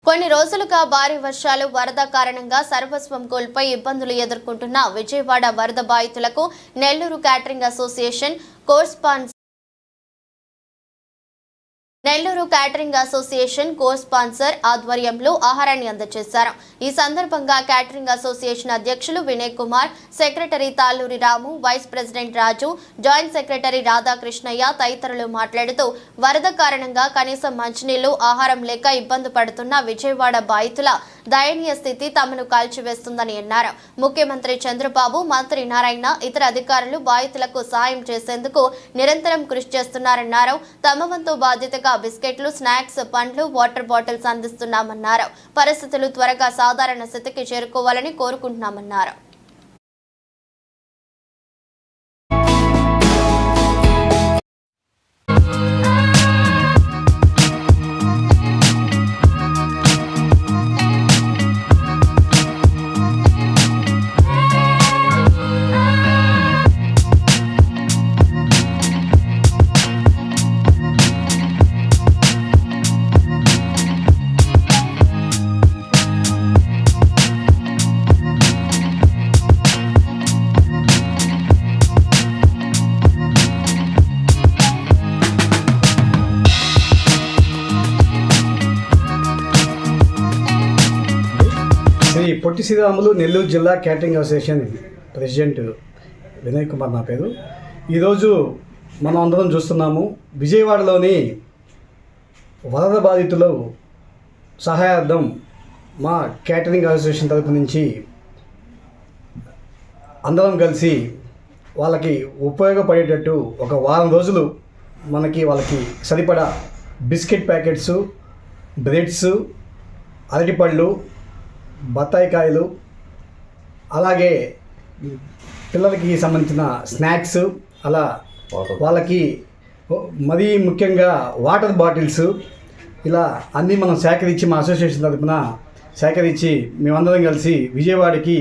కొన్ని రోజులుగా భారీ వర్షాలు వరద కారణంగా సర్వస్వం కోల్పోయి ఇబ్బందులు ఎదుర్కొంటున్న విజయవాడ వరద బాధితులకు నెల్లూరు క్యాటరింగ్ అసోసియేషన్ కో స్పాన్సర్ ఆధ్వర్యంలో ఆహారాన్ని అందజేశారు. ఈ సందర్భంగా క్యాటరింగ్ అసోసియేషన్ అధ్యక్షులు వినయ్ కుమార్, సెక్రటరీ తాళ్ళూరి రాము, వైస్ ప్రెసిడెంట్ రాజు, జాయింట్ సెక్రటరీ రాధాకృష్ణయ్య తదితరులు మాట్లాడుతూ వరద కారణంగా కనీసం మంచినీళ్లు, ఆహారం లేక ఇబ్బంది పడుతున్న విజయవాడ బాధితుల దయనీయ స్థితి తమను కాల్చివేస్తుందని అన్నారు. ముఖ్యమంత్రి చంద్రబాబు, మంత్రి నారాయణ, ఇతర అధికారులు బాధితులకు సహాయం చేసేందుకు నిరంతరం కృషి చేస్తున్నారన్నారు. తమ వంతు బాధ్యతగా బిస్కెట్లు, స్నాక్స్, పండ్లు, వాటర్ బాటిల్స్ అందిస్తున్నామన్నారు. పరిస్థితులు త్వరగా సాధారణ స్థితికి చేరుకోవాలని కోరుకుంటున్నామన్నారు. శ్రీ పొట్టి శ్రీరాములు నెల్లూరు జిల్లా catering association president Vinay Kumar నా పేరు. ఈరోజు మనం అందరం చూస్తున్నాము, విజయవాడలోని వరద బాధితులు సహాయార్థం మా క్యాటరింగ్ అసోసియేషన్ తరపు నుంచి అందరం కలిసి వాళ్ళకి ఉపయోగపడేటట్టు ఒక వారం రోజులు వాళ్ళకి సరిపడా బిస్కెట్ ప్యాకెట్స్, బ్రెడ్స్, అరటిపళ్ళు, బత్తాయికాయలు, అలాగే పిల్లలకి సంబంధించిన స్నాక్స్, అలా వాళ్ళకి మరీ ముఖ్యంగా వాటర్ బాటిల్స్, ఇలా అన్నీ మనం సేకరించి మా అసోసియేషన్ తరఫున సేకరించి మేమందరం కలిసి విజయవాడకి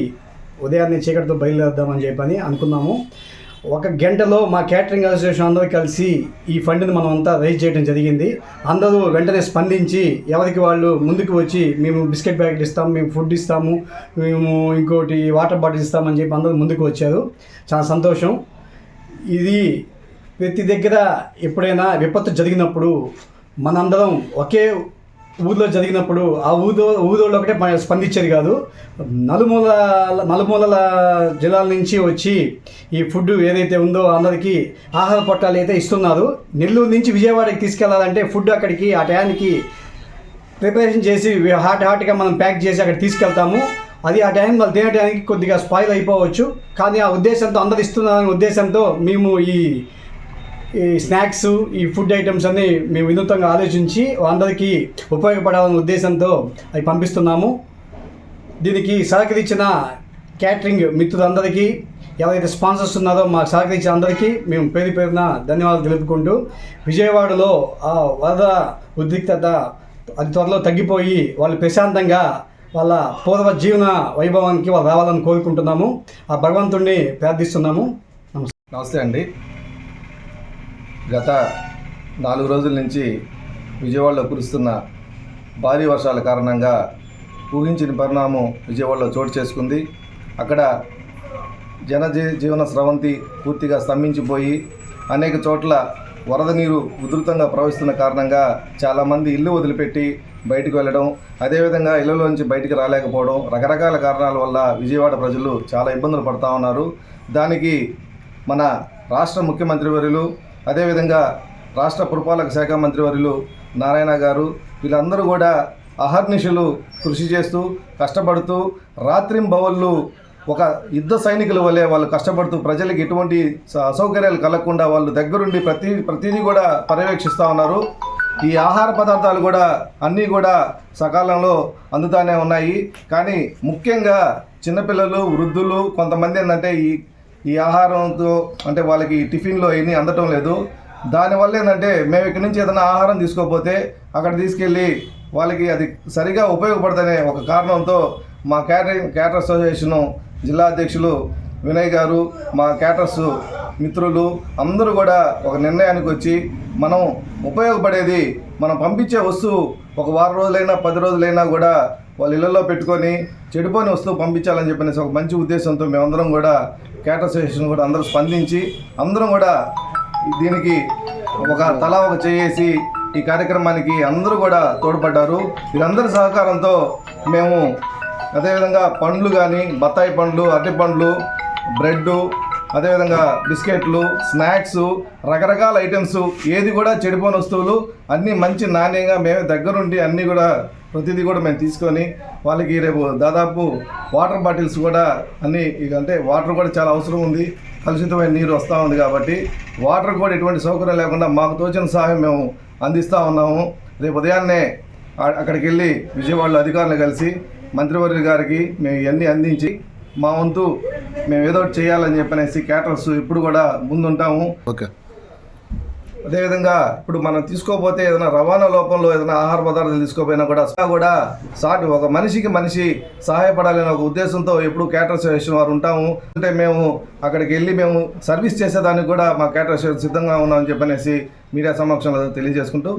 ఉదయాన్నే చీకటితో బయలుదేరుదామని చెప్పని అనుకున్నాము. ఒక గంటలో మా క్యాటరింగ్ అసోసియేషన్ అందరూ కలిసి ఈ ఫండ్ని మనం అంతా రైజ్ చేయడం జరిగింది. అందరూ వెంటనే స్పందించి ఎవరికి వాళ్ళు ముందుకు వచ్చి మేము బిస్కెట్ ప్యాకెట్ ఇస్తాము, మేము ఫుడ్ ఇస్తాము, మేము ఇంకోటి వాటర్ బాటిల్ ఇస్తామని చెప్పి అందరూ ముందుకు వచ్చారు. చాలా సంతోషం. ఇది ప్రతి దగ్గర ఎప్పుడైనా విపత్తు జరిగినప్పుడు మనందరం ఒకే ఊళ్ళో జరిగినప్పుడు ఆ ఊళ్ళో ఒకటే స్పందించేది కాదు. నలుమూలల జిల్లాల నుంచి వచ్చి ఈ ఫుడ్ ఏదైతే ఉందో అందరికీ ఆహార పొట్టాలు అయితే ఇస్తున్నారు. నెల్లూరు నుంచి విజయవాడకి తీసుకెళ్లాలంటే ఫుడ్ అక్కడికి ఆ టయానికి ప్రిపరేషన్ చేసి హాట్గా మనం ప్యాక్ చేసి అక్కడ తీసుకెళ్తాము. అది ఆ టైం వాళ్ళు తినడానికి కొద్దిగా స్పాయిల్ అయిపోవచ్చు, కానీ ఆ ఉద్దేశంతో అందరు ఇస్తున్నారనే ఉద్దేశంతో మేము ఈ స్నాక్స్, ఈ ఫుడ్ ఐటమ్స్ అన్నీ మేము వినూత్నంగా ఆలోచించి అందరికీ ఉపయోగపడాలనే ఉద్దేశంతో అవి పంపిస్తున్నాము. దీనికి సహకరించిన క్యాటరింగ్ మిత్రులందరికీ, ఎవరైతే స్పాన్సర్స్ ఉన్నారో మాకు సహకరించిన అందరికీ మేము పేరున ధన్యవాదాలు తెలుపుకుంటూ, విజయవాడలో ఆ వరద ఉద్రిక్తత అది త్వరలో తగ్గిపోయి వాళ్ళు ప్రశాంతంగా వాళ్ళ పూర్వ జీవన వైభవానికి వాళ్ళు రావాలని కోరుకుంటున్నాము. ఆ భగవంతుడిని ప్రార్థిస్తున్నాము. నమస్తే అండి. గత 4 రోజుల నుంచి విజయవాడలో కురుస్తున్న భారీ వర్షాల కారణంగా ఊహించిన పరిణామం విజయవాడలో చోటు చేసుకుంది. అక్కడ జీవన స్రవంతి పూర్తిగా స్తంభించిపోయి అనేక చోట్ల వరద నీరు ఉధృతంగా ప్రవహిస్తున్న కారణంగా చాలామంది ఇల్లు వదిలిపెట్టి బయటకు వెళ్ళడం, అదేవిధంగా ఇళ్లలోంచి బయటికి రాలేకపోవడం, రకరకాల కారణాల వల్ల విజయవాడ ప్రజలు చాలా ఇబ్బందులు పడుతూ ఉన్నారు. దానికి మన రాష్ట్ర ముఖ్యమంత్రి వర్యులు, అదేవిధంగా రాష్ట్ర పురపాలక శాఖ మంత్రివర్యులు నారాయణ గారు వీళ్ళందరూ కూడా అహర్నిశలు కృషి చేస్తూ కష్టపడుతూ రాత్రింబవళ్ళు ఒక యుద్ధ సైనికుల వల్లే వాళ్ళు కష్టపడుతూ ప్రజలకు ఎటువంటి అసౌకర్యాలు కలగకుండా వాళ్ళు దగ్గరుండి ప్రతిదీ కూడా పర్యవేక్షిస్తూ ఉన్నారు. ఈ ఆహార పదార్థాలు కూడా అన్నీ కూడా సకాలంలో అందుతానే ఉన్నాయి. కానీ ముఖ్యంగా చిన్నపిల్లలు, వృద్ధులు, కొంతమంది ఏంటంటే ఈ ఆహారంతో అంటే వాళ్ళకి టిఫిన్లో ఏమీ అందటం లేదు. దానివల్ల ఏంటంటే మేము ఇక్కడి నుంచి ఏదైనా ఆహారం తీసుకోకపోతే అక్కడ తీసుకెళ్ళి వాళ్ళకి అది సరిగా ఉపయోగపడదనే ఒక కారణంతో మా క్యాటర్ అసోసియేషను జిల్లా అధ్యక్షులు వినయ్ గారు, మా క్యాటర్స్ మిత్రులు అందరూ కూడా ఒక నిర్ణయానికి వచ్చి మనం ఉపయోగపడేది మనం పంపించే వస్తువు ఒక వారం రోజులైనా 10 రోజులైనా కూడా వాళ్ళ ఇళ్లలో పెట్టుకొని చెడిపోయిన వస్తువు పంపించాలని చెప్పనేసి ఒక మంచి ఉద్దేశంతో మేమందరం కూడా క్యాటర్ అసోసియేషన్ కూడా అందరూ స్పందించి అందరం కూడా దీనికి తలా ఒక చేసి ఈ కార్యక్రమానికి అందరూ కూడా తోడ్పడ్డారు. వీరందరి సహకారంతో మేము అదేవిధంగా పండ్లు కానీ బత్తాయి పండ్లు, అరటి పండ్లు, బ్రెడ్డు, అదేవిధంగా బిస్కెట్లు, స్నాక్స్, రకరకాల ఐటమ్స్, ఏది కూడా చెడిపోని వస్తువులు అన్నీ మంచి నాణ్యంగా మేమే దగ్గరుండి అన్నీ కూడా ప్రతిదీ కూడా మేము తీసుకొని వాళ్ళకి రేపు దాదాపు వాటర్ బాటిల్స్ కూడా అన్నీ అంటే వాటర్ కూడా చాలా అవసరం ఉంది, కలుషితమైన నీరు వస్తూ ఉంది కాబట్టి వాటర్ కూడా ఎటువంటి సౌకర్యం లేకుండా మాకు తోచిన సహాయం మేము అందిస్తూ ఉన్నాము. రేపు ఉదయాన్నే అక్కడికి వెళ్ళి విజయవాడలో అధికారులు కలిసి మంత్రివర్యుల గారికి మేము ఇవన్నీ అందించి మా వంతు మేము ఏదో ఒకటి చేయాలని చెప్పనేసి క్యాటర్స్ ఇప్పుడు కూడా ముందుంటాము. ఓకే. అదేవిధంగా ఇప్పుడు మనం తీసుకోపోతే ఏదైనా రవాణా లోపంలో ఏదైనా ఆహార పదార్థాలు తీసుకోపోయినా కూడా సాటి ఒక మనిషి సహాయపడాలనే ఒక ఉద్దేశంతో ఎప్పుడు క్యాటర్ అసోసియేషన్ వారు ఉంటాము. అంటే మేము అక్కడికి వెళ్ళి మేము సర్వీస్ చేసేదానికి కూడా మా క్యాటర్ అసోసియేషన్ సిద్ధంగా ఉన్నామని చెప్పనేసి మీడియా సమక్షంలో తెలియజేసుకుంటూ